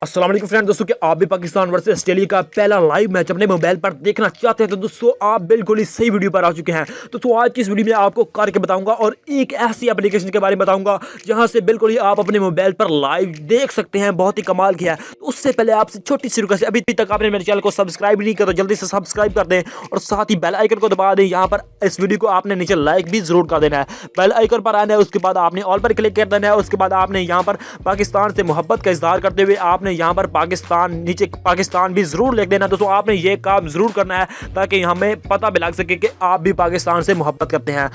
अस्सलाम वालेकुम फ्रेंड दोस्तों, कि आप भी पाकिस्तान वर्सेस ऑस्ट्रेलिया का पहला लाइव मैच अपने मोबाइल पर देखना चाहते हैं तो दोस्तों आप बिल्कुल ही सही वीडियो पर आ चुके हैं। तो आज की इस वीडियो में आपको करके बताऊंगा और एक ऐसी एप्लीकेशन के बारे में बताऊंगा जहां से बिल्कुल ही आप अपने मोबाइल पर लाइव देख सकते हैं। बहुत ही कमाल किया है। तो उससे पहले आपसे छोटी सी रिक्वेस्ट, अभी तक आपने मेरे चैनल को सब्सक्राइब नहीं किया तो जल्दी से सब्सक्राइब कर दें और साथ ही बेल आइकन को दबा दें। यहाँ पर इस वीडियो को आपने नीचे लाइक भी जरूर कर देना है। बेल आइकन पर आना है, उसके बाद आपने ऑल पर क्लिक कर देना है। उसके बाद आपने यहाँ पर पाकिस्तान से मोहब्बत का इजहार करते हुए आपने यहाँ पर नीचे पाकिस्तान भी जरूर लिख देना। दोस्तों आपने ये काम जरूर करना है ताकि हमें पता भी लग सके कि आप भी पाकिस्तान से मोहब्बत करते हैं।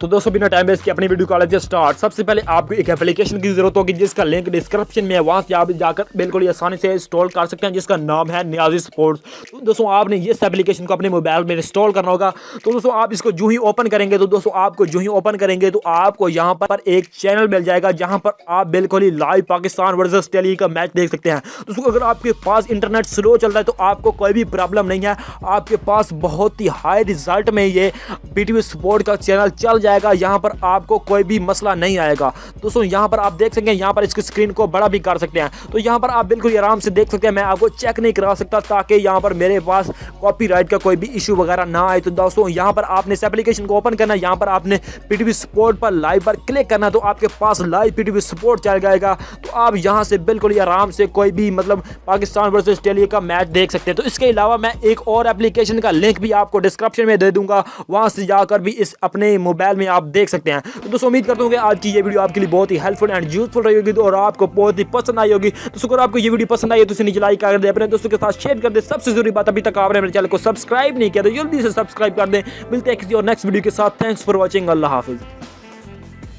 तो दोस्तों बिना टाइम वेस्ट किए अपनी वीडियो को लेते स्टार्ट। सबसे पहले आपको एक एप्लीकेशन की जरूरत होगी जिसका लिंक डिस्क्रिप्शन में है, वहां से आप जाकर बिल्कुल ही आसानी से इंस्टॉल कर सकते हैं, जिसका नाम है नियाजी स्पोर्ट्स। तो दोस्तों आपने इस एप्लीकेशन को अपने मोबाइल में इंस्टॉल करना होगा। तो दोस्तों आप इसको जो ही ओपन करेंगे तो आपको यहाँ पर एक चैनल मिल जाएगा जहां पर आप बिल्कुल ही लाइव पाकिस्तान वर्सेस ऑस्ट्रेलिया का मैच देख सकते हैं। दोस्तों अगर आपके पास इंटरनेट स्लो चल रहा है तो आपको कोई भी प्रॉब्लम नहीं है, आपके पास बहुत ही हाई रिजल्ट में ये बीटीवी स्पोर्ट का चैनल चल जाएगा। यहाँ पर आपको कोई भी मसला नहीं आएगा। दोस्तों यहाँ पर आप देख सकते हैं, यहाँ पर इसकी स्क्रीन को बड़ा भी कर सकते हैं। तो यहाँ पर आप बिल्कुल आराम से देख सकते हैं। मैं आपको चेक नहीं करा सकता ताकि यहाँ पर मेरे पास कॉपीराइट का कोई भी इशू वगैरह ना आए। तो दोस्तों यहाँ पर आपने इस एप्लीकेशन को ओपन करना है, यहाँ पर आपने बीटीवी स्पोर्ट पर लाइव पर क्लिक करना, तो आपके पास लाइव बीटीवी स्पोर्ट चल जाएगा। तो आप यहाँ से बिल्कुल ही आराम से कोई भी पाकिस्तान वर्सेस ऑस्ट्रेलिया का मैच देख सकते हैं। तो इसके अलावा मैं एक और एप्लीकेशन का लिंक भी आपको डिस्क्रिप्शन में दे दूंगा, वहां से जाकर भी इस अपने मोबाइल में आप देख सकते हैं। तो दोस्तों उम्मीद करता हूं कि आज की ये वीडियो आपके लिए बहुत ही हेल्पफुल एंड यूजफुल रही होगी और आपको बहुत ही पसंद आई होगी। तो अगर आपको ये वीडियो पसंद आई है तो इसे नीचे लाइक कर दे, अपने दोस्तों के साथ शेयर कर दे। सबसे जरूरी बात, अभी तक आपने मेरे चैनल को सब्सक्राइब नहीं किया तो जल्दी से सब्सक्राइब कर दें। मिलते हैं किसी और नेक्स्ट वीडियो के साथ। Thanks for watching. Allah Hafiz.